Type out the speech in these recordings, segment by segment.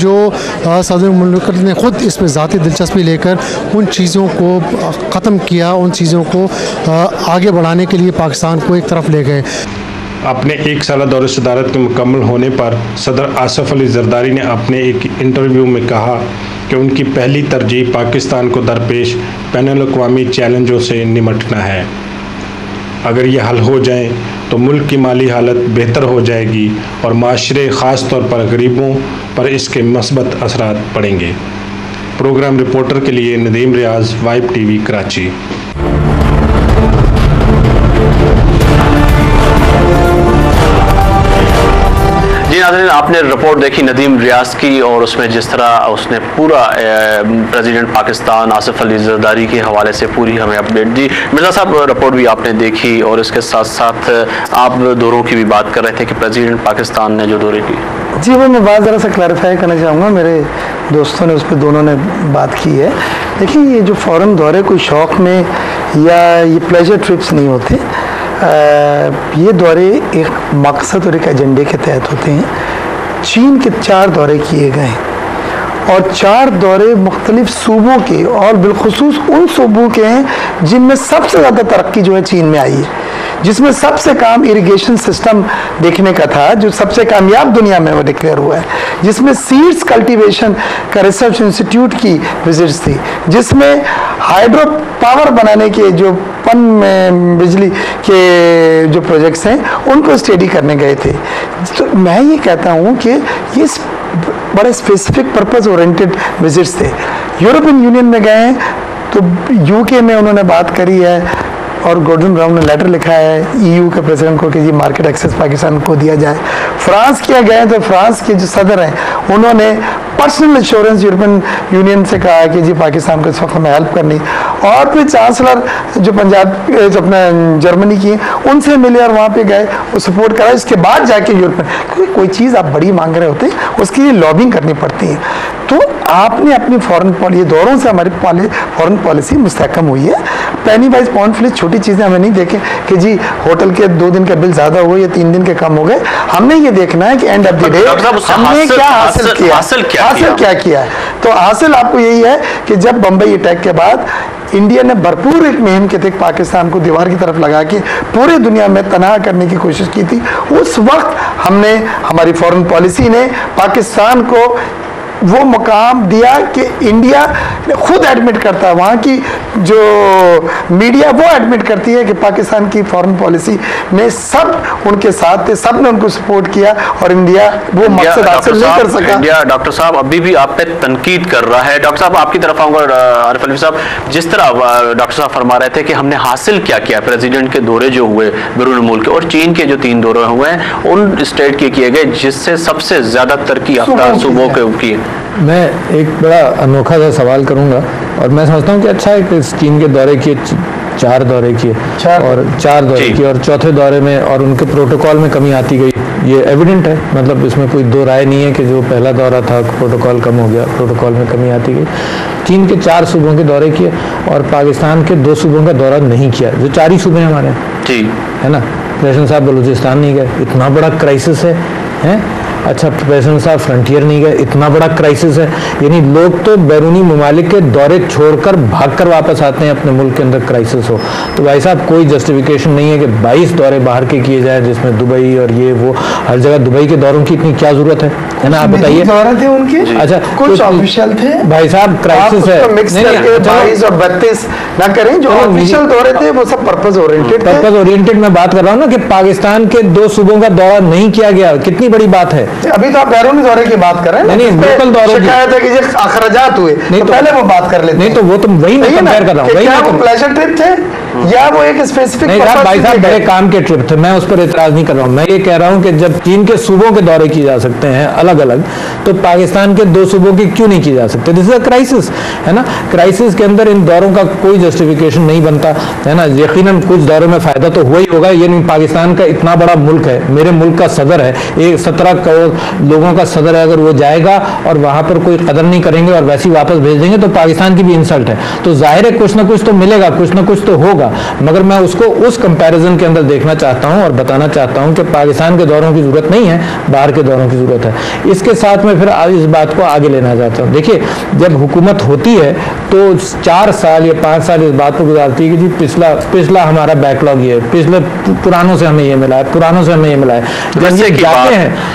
जो सदर मुल्क ने ख़ुद इसमें ज़ाती दिलचस्पी लेकर उन चीज़ों को ख़त्म किया, उन चीज़ों को आगे बढ़ाने के लिए पाकिस्तान को एक तरफ ले गए। अपने 1 साला दौरे सदारत के मुकम्मल होने पर सदर आसिफ अली जरदारी ने अपने एक इंटरव्यू में कहा कि उनकी पहली तरजीह पाकिस्तान को दरपेश बैनुल अक़वामी चैलेंजों से निमटना है। अगर ये हल हो जाएं तो मुल्क की माली हालत बेहतर हो जाएगी और माशरे ख़ास तौर पर गरीबों पर इसके मस्बत असरात पड़ेंगे। प्रोग्राम रिपोर्टर के लिए नदीम रियाज, वाइब टीवी, कराची। जी नाज़रीन, आपने रिपोर्ट देखी नदीम रियाज की और उसमें जिस तरह उसने पूरा प्रेसिडेंट पाकिस्तान आसिफ अली जरदारी के हवाले से पूरी हमें अपडेट दी। मिर्ज़ा साहब, रिपोर्ट भी आपने देखी और इसके साथ साथ आप दौरों की भी बात कर रहे थे कि प्रेसिडेंट पाकिस्तान ने जो दौरे की। जी, वो मैं बात ज़रा सा क्लैरिफाई करना चाहूँगा, मेरे दोस्तों ने उस पर दोनों ने बात की है। देखिए, ये जो फ़ॉरेन दौरे कोई शौक़ में या ये प्लेजर ट्रिप्स नहीं होते, ये दौरे एक मकसद और एक एजेंडे के तहत होते हैं। चीन के 4 दौरे किए गए और 4 दौरे मुख्तलिफ सूबों के और बिलखुसूस उन सूबों के हैं जिनमें सबसे ज़्यादा तरक्की जो है चीन में आई है, जिसमें सबसे काम इरिगेशन सिस्टम देखने का था, जो सबसे कामयाब दुनिया में वो डिक्लेयर हुआ है, जिसमें सीड्स कल्टीवेशन का रिसर्च इंस्टीट्यूट की विजिट्स थी, जिसमें हाइड्रो पावर बनाने के जो पन में बिजली के जो प्रोजेक्ट्स हैं उनको स्टडी करने गए थे। तो मैं ये कहता हूँ कि ये बड़े स्पेसिफिक पर्पस ओरिएंटेड विजिट्स थे। यूरोपियन यूनियन में गए तो यूके में उन्होंने बात करी है और गॉर्डन ब्राउन ने लेटर लिखा है ईयू के प्रेसिडेंट को कि ये मार्केट एक्सेस पाकिस्तान को दिया जाए। फ्रांस किया गए तो फ्रांस के जो सदर हैं उन्होंने पर्सनल इंश्योरेंस यूरोपियन यूनियन से कहा है कि जी पाकिस्तान को इस वक्त हमें हेल्प करनी। और फिर चांसलर जो पंजाब जो अपना जर्मनी की उनसे मिले और वहाँ पे गए, वो सपोर्ट करा। इसके बाद जाके यूरोपियन, क्योंकि कोई चीज़ आप बड़ी मांग रहे होते उसके लिए लॉबिंग करनी पड़ती है। तो आपने अपनी फॉरेन पॉलिसी, दौरों से हमारी फॉरेन पॉलिसी मुस्तहकम हुई है। पैनी वाइज पॉइंट फिर छोटी चीज़ें हमें नहीं देखें कि जी होटल के 2 दिन का बिल ज़्यादा हो या 3 दिन के कम हो गए। हमने ये देखना है कि एंड ऑफ द डे हमने क्या हासिल किया है। तो हासिल आपको यही है कि जब बम्बई अटैक के बाद इंडिया ने भरपूर एक मुहिम के तहत पाकिस्तान को दीवार की तरफ लगा के पूरी दुनिया में तनाह करने की कोशिश की थी, उस वक्त हमने, हमारी फॉरेन पॉलिसी ने पाकिस्तान को वो मुकाम दिया कि इंडिया खुद एडमिट करता है, वहाँ की जो मीडिया वो एडमिट करती है कि पाकिस्तान की फॉरेन पॉलिसी में सब उनके साथ थे, सब ने उनको सपोर्ट किया और इंडिया वो मकसद हासिल नहीं कर सका। इंडिया, डॉक्टर साहब, अभी भी आप पे तनकीद कर रहा है। डॉक्टर साहब, आपकी तरफ आऊँगा। आरिफ अलवी साहब, जिस तरह डॉक्टर साहब फरमा रहे थे कि हमने हासिल क्या किया, प्रेसिडेंट के दौरे जो हुए बैरून मुल्क और चीन के जो 3 दौरे हुए हैं उन स्टेट के किए गए जिससे सबसे ज़्यादा तरक्की याफ्ता सूबों के किए। मैं एक बड़ा अनोखा सा सवाल करूंगा और मैं समझता हूँ कि अच्छा है कि चीन के दौरे किए, 4 दौरे किए और 4 दौरे किए और चौथे दौरे में और उनके प्रोटोकॉल में कमी आती गई, ये एविडेंट है। मतलब इसमें कोई 2 राय नहीं है कि जो पहला दौरा था प्रोटोकॉल कम हो गया, प्रोटोकॉल में कमी आती गई। चीन के 4 सूबों के दौरे किए और पाकिस्तान के 2 सूबों का दौरा नहीं किया, जो 4 ही सूबे हमारे है ना। प्रेसिडेंट साहब बलूचिस्तान नहीं गए, इतना बड़ा क्राइसिस है। अच्छा, प्रेसिडेंट साहब फ्रंटियर नहीं गए, इतना बड़ा क्राइसिस है। यानी लोग तो बैरूनी ममालिक के दौरे छोड़कर भागकर वापस आते हैं अपने मुल्क के अंदर क्राइसिस हो। तो भाई साहब, कोई जस्टिफिकेशन नहीं है कि 22 दौरे बाहर के किए जाए जिसमें दुबई और ये वो हर जगह। दुबई के दौरों की इतनी क्या जरूरत है ना, आप बताइए। दौरे थे उनके, अच्छा कुछ ऑफिशियल थे भाई साहब, क्राइसिस है। 22 और 32 ना करें, जो ऑफिशियल दौरे थे वो सब पर्पस ओरिएंटेड मैं बात कर रहा हूँ ना कि पाकिस्तान के 2 सूबों का दौरा नहीं किया गया, कितनी बड़ी बात है। अभी तो आप बैरूनी दौरे की बात कर रहे हैं, नहीं लोकल दौरों की शिकायत है कि जो अखराजात हुए नहीं तो पहले वो बात कर लेते। नहीं तो वो तो वही मैं कंपेयर कर रहा हूँ, वही वो प्लेजर ट्रिप थे या वो एक स्पेसिफिक नहीं साहब, भाई साहब बड़े काम के ट्रिप थे, मैं उस पर इतराज नहीं कर रहा हूँ। मैं ये कह रहा हूँ कि जब चीन के सूबों के दौरे किए जा सकते हैं अलग अलग, तो पाकिस्तान के 2 सूबों के क्यों नहीं किए जा सकते? दिस इज अ क्राइसिस, है ना। क्राइसिस के अंदर इन दौरों का कोई जस्टिफिकेशन नहीं बनता, है ना। यकीनन कुछ दौरों में फायदा तो हुआ ही होगा। ये नहीं, पाकिस्तान का इतना बड़ा मुल्क है, मेरे मुल्क का सदर है, 17 करोड़ लोगों का सदर है, अगर वो जाएगा और वहां पर कोई कदर नहीं करेंगे और वैसे ही वापस भेज देंगे तो पाकिस्तान की भी इंसल्ट है। तो जाहिर है कुछ ना कुछ तो मिलेगा, कुछ ना कुछ तो होगा, मगर मैं उसको उस कंपैरिजन के अंदर देखना चाहता हूं और बताना चाहता हूं कि पाकिस्तान के दौरों की जरूरत नहीं है, बाहर के दौरों की जरूरत है। इसके साथ में फिर इस बात को आगे लेना चाहता हूं। देखिए, जब हुकूमत होती है तो 4 साल या 5 साल इस बात पर गुजारती है कि जी पिछला हमारा बैकलॉग ये है, पिछले पुरानों से हमें ये मिला है, पुरानों से हमें ये मिला है।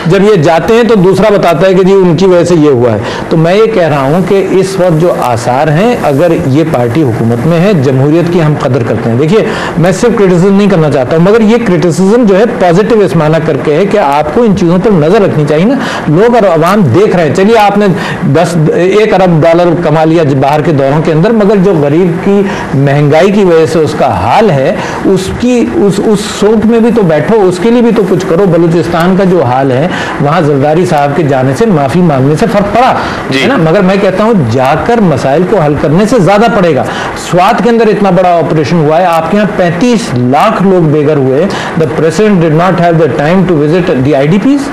जब ये जाते हैं तो दूसरा बताता है कि जी उनकी वजह से ये हुआ है। तो मैं ये कह रहा हूं कि इस वक्त जो आसार हैं, अगर ये पार्टी हुकूमत में है, जमहूरियत की हम कदर करते हैं। देखिए, मैं सिर्फ क्रिटिसिज्म नहीं करना चाहता हूं, मगर ये क्रिटिसिज्म जो है पॉजिटिव इस माना करके है कि आपको इन चीजों पर नजर रखनी चाहिए ना। लोग और आवाम देख रहे हैं। चलिए, आपने 1 अरब डॉलर कमा लिया बाहर के दौरों के अंदर, मगर जो गरीब की महंगाई की वजह से उसका हाल है, उसकी उस सोच में भी तो बैठो, उसके लिए भी तो कुछ करो। बलूचिस्तान का जो हाल है, वहां जरदारी साहब के जाने से, माफी मांगने से फर्क पड़ा है ना, मगर मैं कहता हूं जाकर मसाइल को हल करने से ज्यादा पड़ेगा। स्वात के अंदर इतना बड़ा ऑपरेशन हुआ है, आपके यहाँ 35 लाख लोग बेघर हुए। The president did not have the time to visit the IDPs,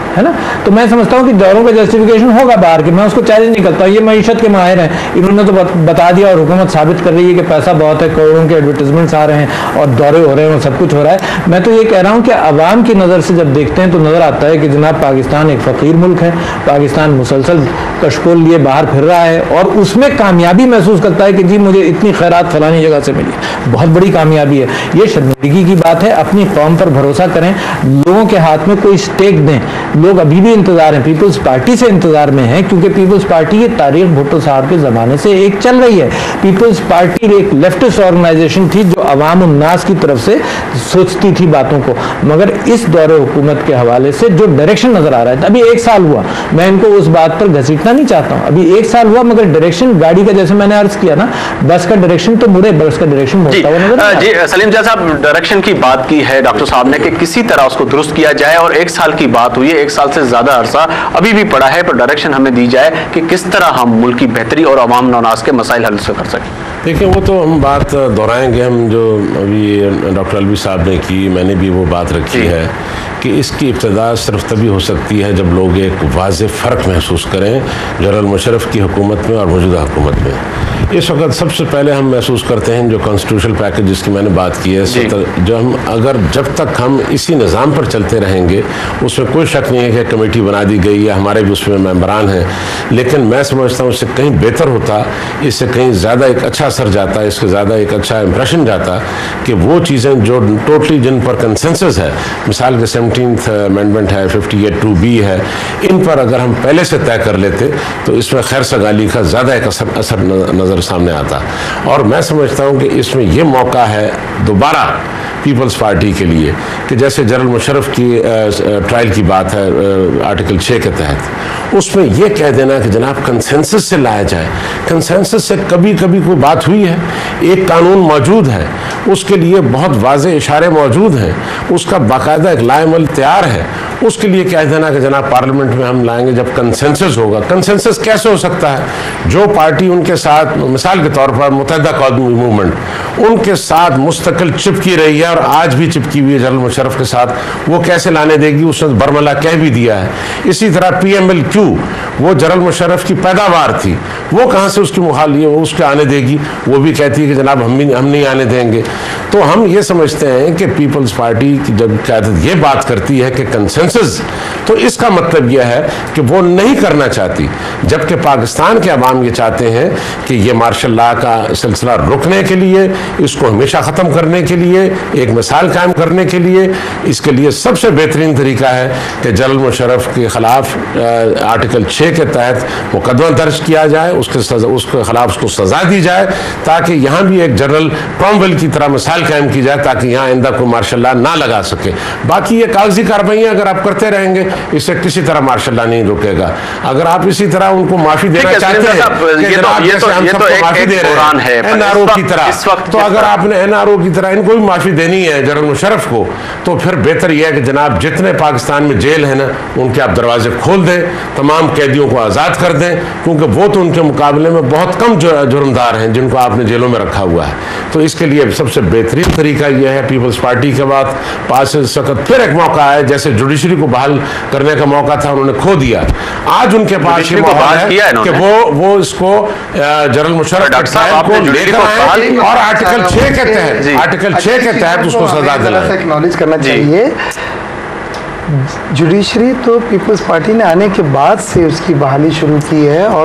है ना। तो मैं समझता हूं कि दौरों का जस्टिफिकेशन होगा बाहर के, मैं उसको चैलेंज नहीं करता। ये मईशत के माहिर हैं, इन्होंने तो बता दिया और हुकूमत साबित कर रही है कि पैसा बहुत है, करोड़ों के एडवर्टाइजमेंट्स आ रहे हैं और दौरे हो रहे हैं और सब कुछ हो रहा है। मैं तो ये कह रहा हूं कि अवाम की नज़र से जब देखते हैं तो नज़र आता है कि जनाब पाकिस्तान एक फ़कीर मुल्क है, पाकिस्तान मुसलसल कशकोल लिए बाहर फिर रहा है और उसमें कामयाबी महसूस करता है कि जी मुझे इतनी खैरात फलानी जगह से मिली, बहुत बड़ी कामयाबी है। ये शर्मिंदगी की बात है। अपनी कौम पर भरोसा करें, लोगों के हाथ में कोई स्टेक दें। लोग अभी भी इंतजार हैं, पीपल्स पार्टी से इंतजार में है, क्योंकि पीपल्स पार्टी ये तारीख भुट्टो साहब के जमाने से एक चल रही है। पीपल्स पार्टी एक लेफ्टिस्ट ऑर्गेनाइजेशन थी जो अवाम उन्नास की तरफ से सोचती थी बातों को, मगर इस दौरे हुकूमत के हवाले से जो डायरेक्शन नजर आ रहा है, अभी 1 साल हुआ, मैं इनको उस बात पर घसीटना नहीं चाहता हूं, अभी 1 साल हुआ, मगर डायरेक्शन गाड़ी का, जैसे मैंने अर्ज किया ना, बस का डायरेक्शन तो मुड़े, बस का डायरेक्शन मुड़ता हुआ नजर आ रहा है। जी सलीम जैसा आप डायरेक्शन की बात की है डॉक्टर साहब ने कि किसी तरह उसको दुरुस्त किया जाए, और 1 साल की बात हुई है, 1 साल से ज्यादा अरसा अभी भी पड़ा है, पर डायरेक्शन हमें दी जाए कि किस तरह हम मुल्क की बेहतरी और अवाम नौनास के मसाइल हल से कर सकें। देखिए, वो तो हम बात दोहराएंगे, हम जो अभी डॉक्टर अलवी साहब ने की, मैंने भी वो बात रखी है कि इसकी इब्तिदा सिर्फ तभी हो सकती है जब लोग एक वाज़ेह फ़र्क महसूस करें जनरल मुशर्रफ की हुकूमत में और मौजूदा हुकूमत में। इस वक्त सबसे पहले हम महसूस करते हैं जो कॉन्स्टिट्यूशनल पैकेज जिसकी मैंने बात की है, जो हम जब तक हम इसी निज़ाम पर चलते रहेंगे, उसमें कोई शक नहीं है कि कमेटी बना दी गई है, हमारे भी उसमें मेंबरान हैं, लेकिन मैं समझता हूँ इससे कहीं बेहतर होता, इससे कहीं ज़्यादा एक अच्छा असर जाता, इससे ज़्यादा एक अच्छा इंप्रेशन जाता कि वो चीज़ें जो टोटली जिन पर कंसेंसस है, मिसाल के 17th अमेंडमेंट है, 58(2)B है, इन पर अगर हम पहले से तय कर लेते तो इसमें खैर सगाली का ज़्यादा एक असर नज़र सामने आता। और मैं समझता हूँ कि इसमें यह मौका है दोबारा पीपल्स पार्टी के लिए कि जैसे जनरल मुशर्रफ की ट्रायल की बात है आर्टिकल 6 के तहत, उसमें यह कह देना कि जनाब कंसेंसस से लाया जाए। कंसेंसस से कभी कभी कोई बात हुई है, एक कानून मौजूद है, उसके लिए बहुत वाज़ेह इशारे मौजूद हैं, उसका बाकायदा एक लाएमल तैयार है, उसके लिए कह देना कि जनाब पार्लियामेंट में हम लाएंगे जब कंसेंसस होगा। कंसेंसस कैसे हो सकता है? जो पार्टी उनके साथ, मिसाल के तौर पर मुत्तहिदा कौमी मूवमेंट, उनके साथ मुस्तकिल चिपकी रही है और आज भी चिपकी हुई है जनरल मुशर्रफ के साथ, वो कैसे लाने देगी? उसने बरमला कह भी दिया है। इसी तरह PMLQ, वो जनरल मुशर्रफ की पैदावार थी, वो कहाँ से उसकी मुखाली वो उसके आने देगी? वो भी कहती है कि जनाब हम नहीं आने देंगे। तो हम ये समझते हैं कि पीपल्स पार्टी की जब क़यादत ये बात करती है कि कंसेंसस, तो इसका मतलब यह है कि वो नहीं करना चाहती, जबकि पाकिस्तान के अवाम ये चाहते हैं कि ये मार्शल लॉ का सिलसिला रुकने के लिए, इसको हमेशा ख़त्म करने के लिए, एक मिसाल कायम करने के लिए, इसके लिए सबसे बेहतरीन तरीका है कि जनरल मुशर्रफ के ख़िलाफ़ आर्टिकल 6 के तहत मुकदमा दर्ज किया जाए, उसके ख़िलाफ़ उसको सज़ा दी जाए, ताकि यहाँ भी एक जनरल क्रॉमवेल की तरह मिसाल कायम की जाए, ताकि यहाँ आइंदा कोई मार्शल लॉ ना लगा सके। बाकी ये कागजी कार्रवाइयाँ अगर आप करते रहेंगे, इससे किसी तरह मार्शल लॉ नहीं रुकेगा। अगर आप इसी तरह उनको माफ़ी देना चाहते हैं, NRO की तरह, तो अगर आपने NRO की तरह इनको भी माफ़ी देनी है जनरल मुशर्रफ को, तो फिर बेहतर यह है कि जनाब जितने पाकिस्तान में जेल है ना, उनके आप दरवाजे खोल दें, तमाम कैदियों को आज़ाद कर दें, क्योंकि वो तो उनके मुकाबले में बहुत कम जुर्मदार हैं जिनको आपने जेलों में रखा हुआ है। तो इसके लिए सबसे बेहतरीन तरीका यह है, पीपल्स पार्टी के बाद पास इस वक्त फिर एक मौका है, जैसे जुडिशरी जुडिशरी को बहाल करने का मौका था, उन्होंने खो दिया। आज उनके पास ये मौका है कि वो इसको जनरल मुशर्रफ को लेकर आए और आर्टिकल 6 के तहत उसको सजा दिलाएं। एक्नॉलेज करना चाहिए, जुडिशरी तो पीपल्स पार्टी ने आने के बाद से उसकी बहाली शुरू की है और